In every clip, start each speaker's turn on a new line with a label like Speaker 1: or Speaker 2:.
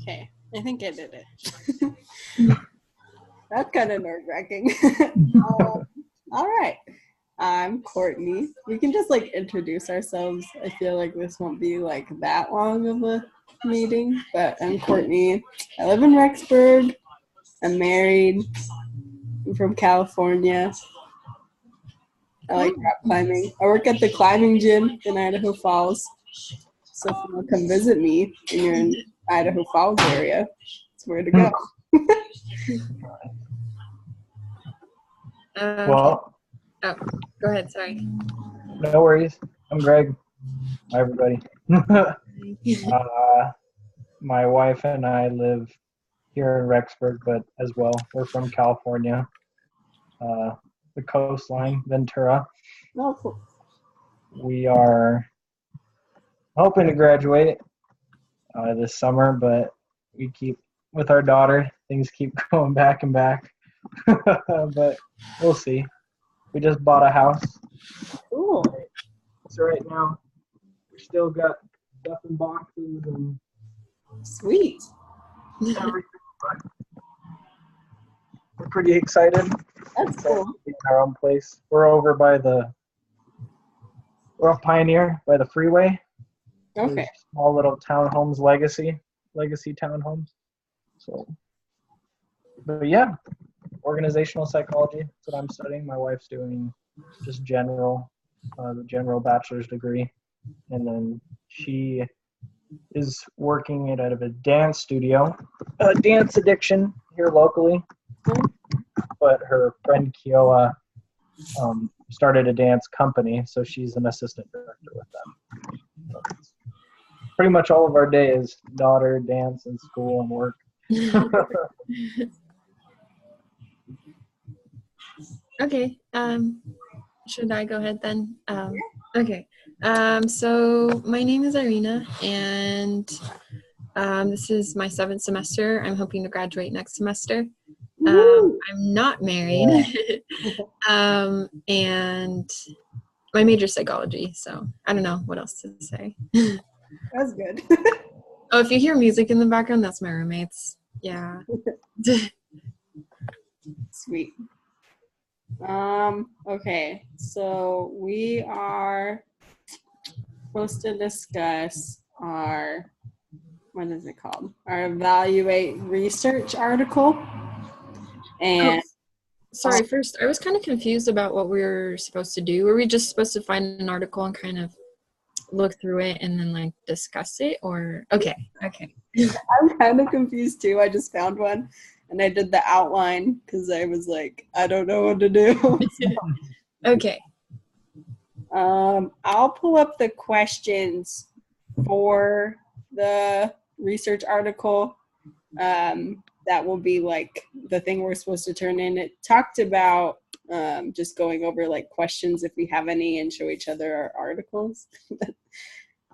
Speaker 1: Okay, I think I did it. That's kind of nerve-wracking. All right. I'm Courtney. We can just like introduce ourselves. I feel like this won't be like that long of a meeting, but I'm Courtney. I live in Rexburg. I'm married. I'm from California. I like rock climbing. I work at the climbing gym in Idaho Falls. So if you want to come visit me and you're in Idaho Falls area, it's where to go.
Speaker 2: Well,
Speaker 3: oh, go ahead. Sorry.
Speaker 2: No worries. I'm Greg. Hi, everybody. My wife and I live here in Rexburg, but as well, we're from California, the coastline, Ventura.
Speaker 1: Oh, cool.
Speaker 2: We are hoping to graduate this summer, but we keep, with our daughter, things keep going back and back. But we'll see. We just bought a house.
Speaker 1: Cool.
Speaker 2: So right now, we still got stuff in boxes and
Speaker 1: Sweet.
Speaker 2: everything, but we're pretty excited.
Speaker 1: That's cool.
Speaker 2: To be in our own place. We're off Pioneer by the freeway.
Speaker 1: Okay.
Speaker 2: There's small little townhomes, legacy townhomes. So, but yeah, organizational psychology. That's what I'm studying. My wife's doing just the general bachelor's degree, and then she is working out of a dance studio, Dance Addiction here locally. But her friend Kiowa started a dance company, so she's an assistant director with them. So pretty much all of our day is daughter, dance, and school and work.
Speaker 3: Okay. Should I go ahead then? Okay. So my name is Irina, and this is my 7th semester. I'm hoping to graduate next semester. I'm not married. And my major is psychology, so I don't know what else to say.
Speaker 1: That's good.
Speaker 3: Oh, if you hear music in the background, that's my roommates. Yeah.
Speaker 1: Sweet. Okay, so we are supposed to discuss our, what is it called? Our evaluate research article. And
Speaker 3: sorry, first, I was kind of confused about what we were supposed to do. Were we just supposed to find an article and kind of look through it and then like discuss it, or okay.
Speaker 1: I'm kind of confused too. I just found one and I did the outline because I was like, I don't know what to do.
Speaker 3: Okay.
Speaker 1: I'll pull up the questions for the research article. That will be like the thing we're supposed to turn in. It talked about just going over like questions if we have any and show each other our articles.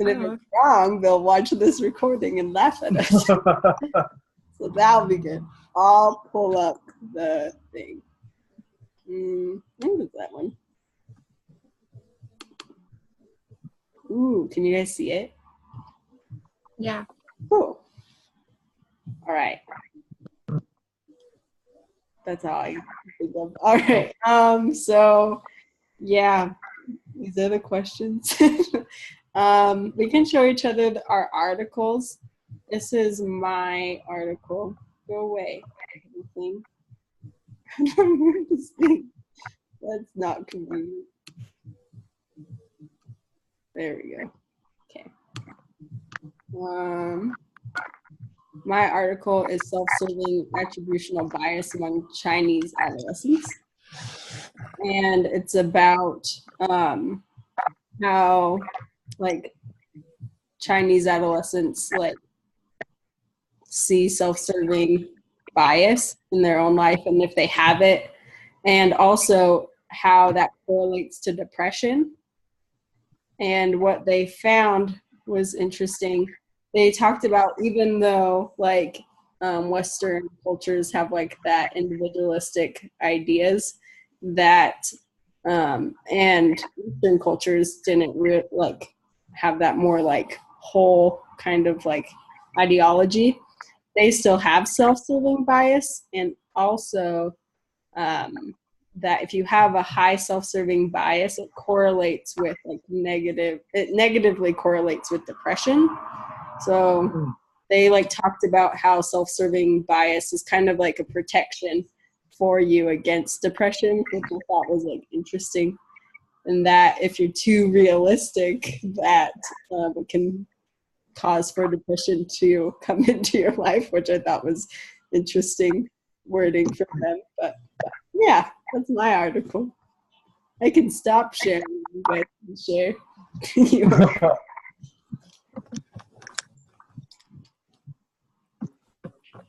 Speaker 1: And if it's wrong, they'll watch this recording and laugh at us. So that'll be good. I'll pull up the thing. What is that one? Ooh, can you guys see it?
Speaker 3: Yeah.
Speaker 1: Cool. All right. That's all I think of. All right. So yeah, these are the questions. We can show each other our articles. This is my article. Go away. I don't remember this thing. That's not convenient. There we go. Okay. My article is self-serving attributional bias among Chinese adolescents. And it's about how like Chinese adolescents like see self-serving bias in their own life and if they have it, and also how that correlates to depression. And what they found was interesting. They talked about, even though like Western cultures have like that individualistic ideas, that and Eastern cultures didn't like have that more like whole kind of like ideology, they still have self-serving bias, and also that if you have a high self-serving bias, it correlates with like it negatively correlates with depression. So they like talked about how self-serving bias is kind of like a protection for you against depression, which I thought was like interesting. And that if you're too realistic, that it can cause for depression to come into your life, which I thought was interesting wording for them. But yeah, that's my article. I can stop sharing. You guys can share.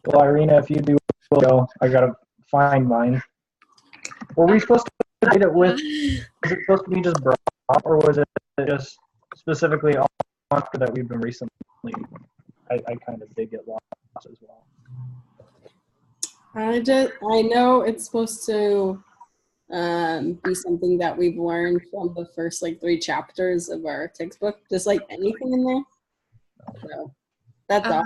Speaker 2: Well, Irina, if you do go, I gotta find mine. Were we supposed to read it with? Was it supposed to be just broad, or was it just specifically on that we've been recently? I kind of did get lost as well.
Speaker 1: I know it's supposed to be something that we've learned from the first like 3 chapters of our textbook. Just like anything in there. So that's all.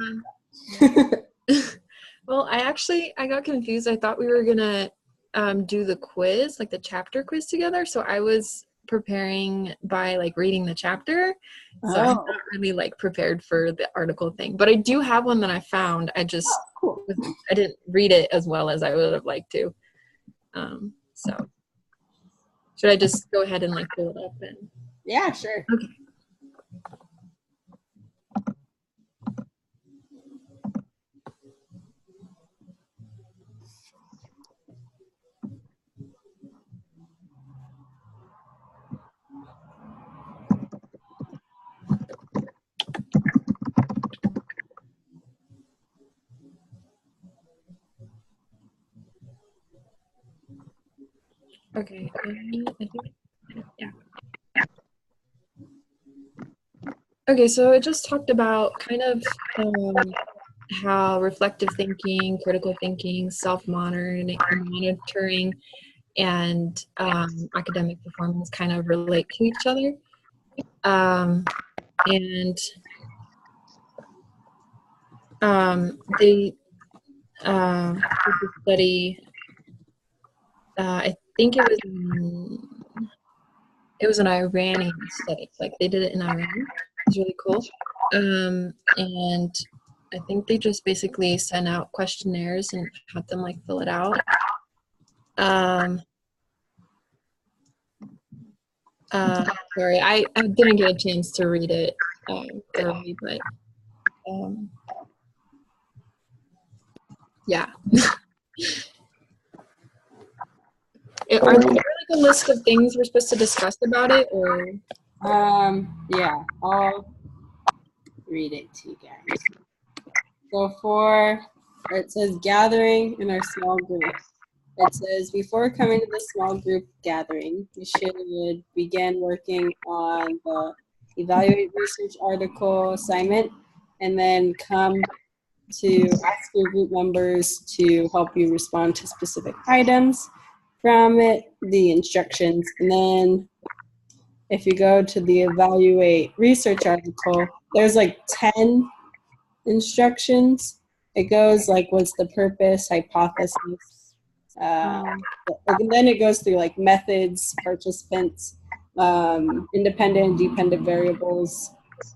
Speaker 3: Well, I got confused. I thought we were gonna do the quiz, like the chapter quiz together. So I was preparing by like reading the chapter. So I'm not really like prepared for the article thing. But I do have one that I found. I just
Speaker 1: cool.
Speaker 3: I didn't read it as well as I would have liked to. So should I just go ahead and like pull it up and?
Speaker 1: Yeah, sure.
Speaker 3: Okay. Okay, I think, yeah. Okay, so it just talked about kind of how reflective thinking, critical thinking, self-monitoring, and academic performance kind of relate to each other. And they did the study. I think it was an Iranian study. Like they did it in Iran. It was really cool. And I think they just basically sent out questionnaires and had them like fill it out. Sorry, I didn't get a chance to read it thoroughly, but yeah. Are there like a list of things we're supposed to discuss about it, or?
Speaker 1: Yeah, I'll read it to you guys. So it says gathering in our small group. It says, before coming to the small group gathering, you should begin working on the evaluate research article assignment, and then come to ask your group members to help you respond to specific items from it, the instructions. And then if you go to the evaluate research article, there's like 10 instructions. It goes like, what's the purpose, hypothesis, and then it goes through like methods, participants, independent and dependent variables,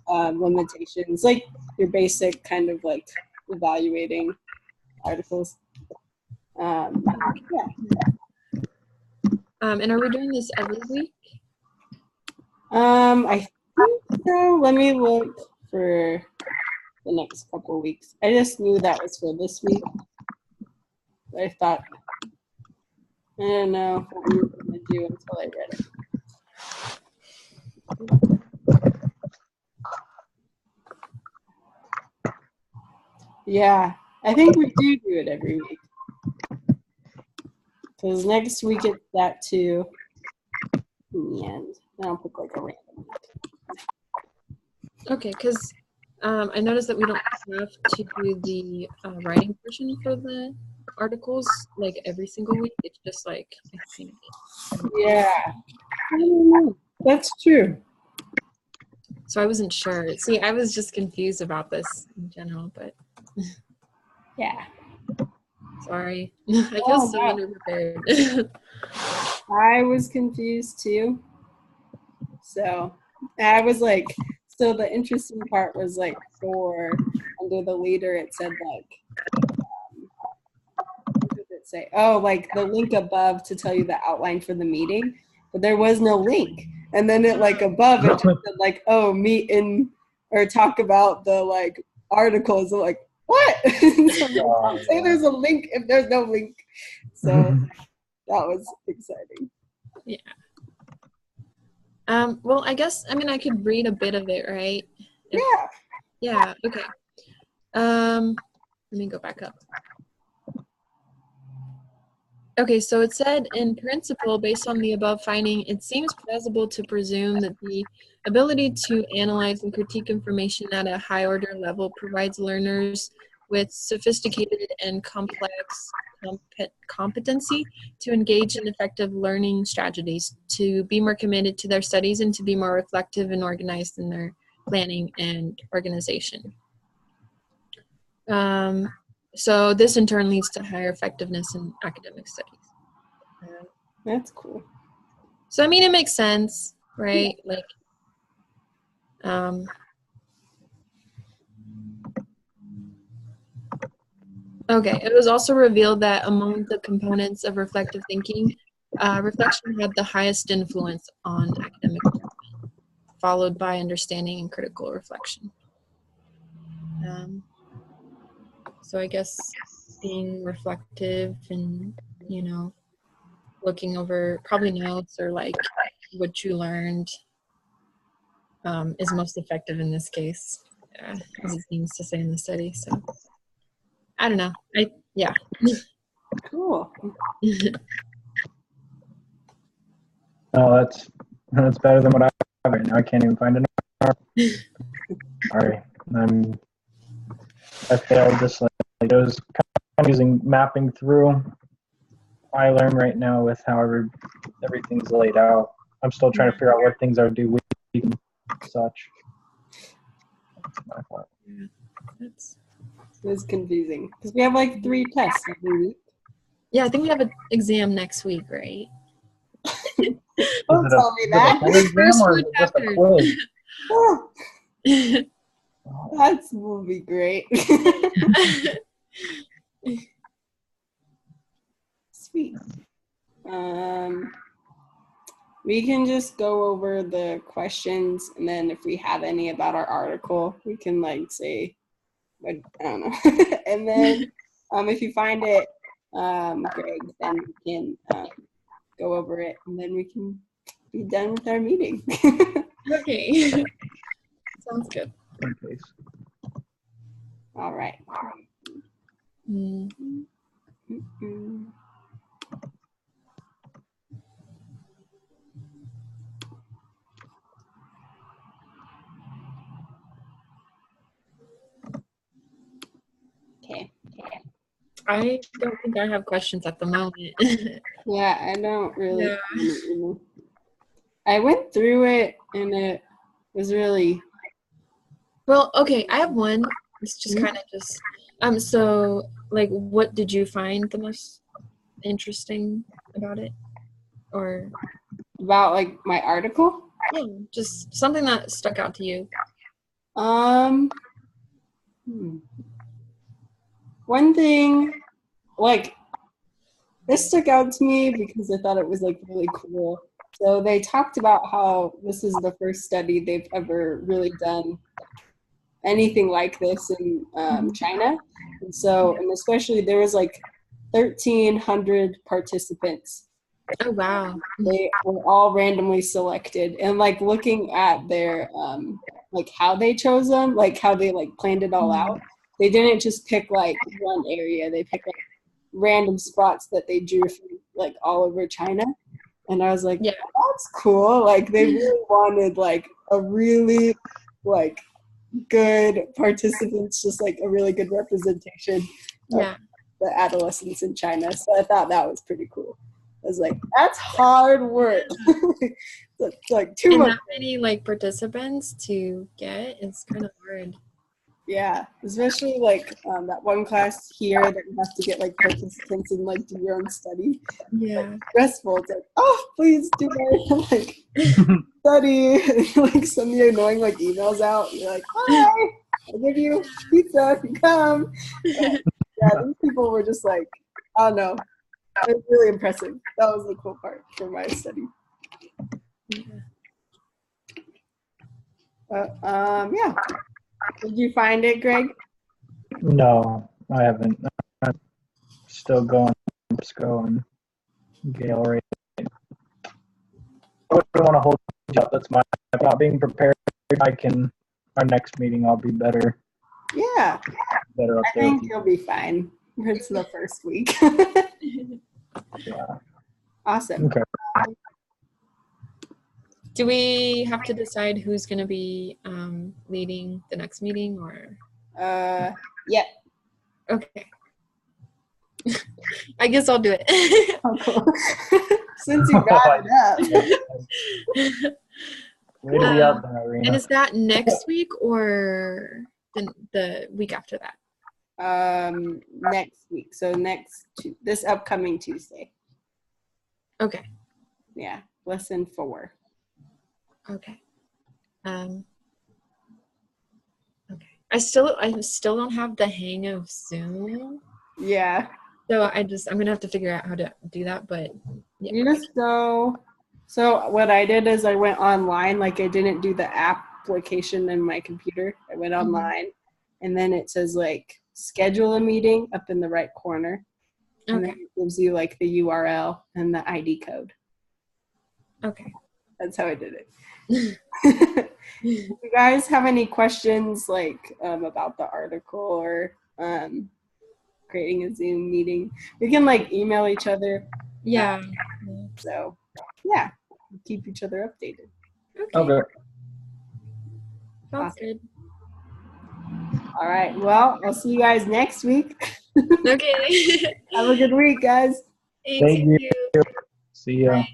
Speaker 1: limitations, like your basic kind of like evaluating articles. Yeah.
Speaker 3: And are we doing this every week?
Speaker 1: I think so. Let me look for the next couple of weeks. I just knew that was for this week. I thought, I don't know what we were going to do until I read it. Yeah, I think we do it every week. Because next week it's that too. In the end, then I'll pick like a random week.
Speaker 3: Okay, because I noticed that we don't have to do the writing portion for the articles like every single week. It's just like, I think.
Speaker 1: Yeah, I don't know. That's true.
Speaker 3: So I wasn't sure. See, I was just confused about this in general, but
Speaker 1: Yeah.
Speaker 3: sorry. I feel so underprepared.
Speaker 1: I was confused too. So I was like, so the interesting part was like under the leader, it said like, what did it say? Oh, like the link above to tell you the outline for the meeting, but there was no link. And then it like above it just said like, oh, meet in or talk about the like articles. I'm like, what? So don't say there's a link if there's no link. So that was exciting.
Speaker 3: Yeah. Well, I guess, I mean, I could read a bit of it, right? Yeah, okay. Let me go back up. Okay, so it said, in principle, based on the above finding, it seems plausible to presume that the ability to analyze and critique information at a high order level provides learners with sophisticated and complex competency to engage in effective learning strategies, to be more committed to their studies, and to be more reflective and organized in their planning and organization. So this in turn leads to higher effectiveness in academic studies.
Speaker 1: That's cool.
Speaker 3: So I mean, it makes sense, right? Yeah. Like, okay, it was also revealed that among the components of reflective thinking, reflection had the highest influence on academic development, followed by understanding and critical reflection. So I guess being reflective and, you know, looking over probably notes or like what you learned is most effective in this case, as it seems to say in the study. So I don't know. Yeah.
Speaker 1: Cool.
Speaker 2: Oh, that's better than what I have right now. I can't even find it. Sorry, I failed this. Like it was kind of using mapping through iLearn right now with however everything's laid out. I'm still trying to figure out what things are due week and such. That's my fault.
Speaker 1: It was confusing because we have like 3 tests every week.
Speaker 3: Yeah, I think we have an exam next week, right?
Speaker 1: Don't tell me that.
Speaker 2: Exam or is it just a quiz?
Speaker 1: That will be great. Sweet. We can just go over the questions, and then if we have any about our article, we can like say, I don't know. And then if you find it, Greg, then we can go over it, and then we can be done with our meeting.
Speaker 3: Okay. Sounds good.
Speaker 2: Okay.
Speaker 1: All right. Okay.
Speaker 3: I don't think I have questions at the moment.
Speaker 1: Yeah, I don't really. Yeah. I went through it, and it was really.
Speaker 3: Well, okay, I have one. It's just kind of just so like, what did you find the most interesting about it, or
Speaker 1: About like my article?
Speaker 3: Yeah, just something that stuck out to you.
Speaker 1: One thing, like, this stuck out to me because I thought it was like really cool. So they talked about how this is the first study they've ever really done anything like this in China. And so, and especially there was like 1,300 participants.
Speaker 3: Oh, wow.
Speaker 1: They were all randomly selected, and like looking at their like how they chose them, like how they like planned it all out. They didn't just pick like one area. They picked like random spots that they drew from like all over China. And I was like, yeah, that's cool. Like they really wanted like a really like good participants, just like a really good representation of the adolescents in China. So I thought that was pretty cool. was like, that's hard work. It's like too
Speaker 3: And
Speaker 1: much.
Speaker 3: that many like participants to get is kind of hard.
Speaker 1: Yeah, especially like that one class here that you have to get like participants and like do your own study.
Speaker 3: Yeah.
Speaker 1: Like, stressful. It's like, oh, please do my like study. And, like send the annoying like emails out. You're like, hi, I'll give you pizza if you come. Yeah, these people were just like, I don't know. It was really impressive. That was the cool part for my study. Yeah. Did you find it, Greg?
Speaker 2: No, I haven't. I'm still going and Gale right. I wouldn't want to hold you up. That's my not being prepared. Our next meeting I'll be better.
Speaker 1: Yeah.
Speaker 2: Better up
Speaker 1: I
Speaker 2: there.
Speaker 1: think you'll be fine. It's the first week.
Speaker 2: Yeah.
Speaker 1: Awesome.
Speaker 2: Okay.
Speaker 3: Do we have to decide who's going to be leading the next meeting or?
Speaker 1: Yeah.
Speaker 3: Okay. I guess I'll do it.
Speaker 1: Oh, cool. Since you brought it up.
Speaker 2: Way to be out there, Irina.
Speaker 3: And is that next week or the week after that?
Speaker 1: Next week. So this upcoming Tuesday.
Speaker 3: Okay.
Speaker 1: Yeah. Lesson 4.
Speaker 3: Okay. Okay. I still don't have the hang of Zoom.
Speaker 1: Yeah.
Speaker 3: So I'm gonna have to figure out how to do that, but yeah.
Speaker 1: You just go. So what I did is I went online, like I didn't do the application in my computer. I went online and then it says like schedule a meeting up in the right corner. And
Speaker 3: Okay.
Speaker 1: then it gives you like the URL and the ID code.
Speaker 3: Okay.
Speaker 1: That's how I did it. If you guys have any questions like about the article or creating a Zoom meeting, we can like email each other.
Speaker 3: Yeah.
Speaker 1: So yeah, keep each other updated.
Speaker 2: Okay.
Speaker 3: Sounds good.
Speaker 1: All right. Well, I'll see you guys next week.
Speaker 3: Okay.
Speaker 1: Have a good week, guys.
Speaker 3: Thank you.
Speaker 2: See ya.
Speaker 3: Bye.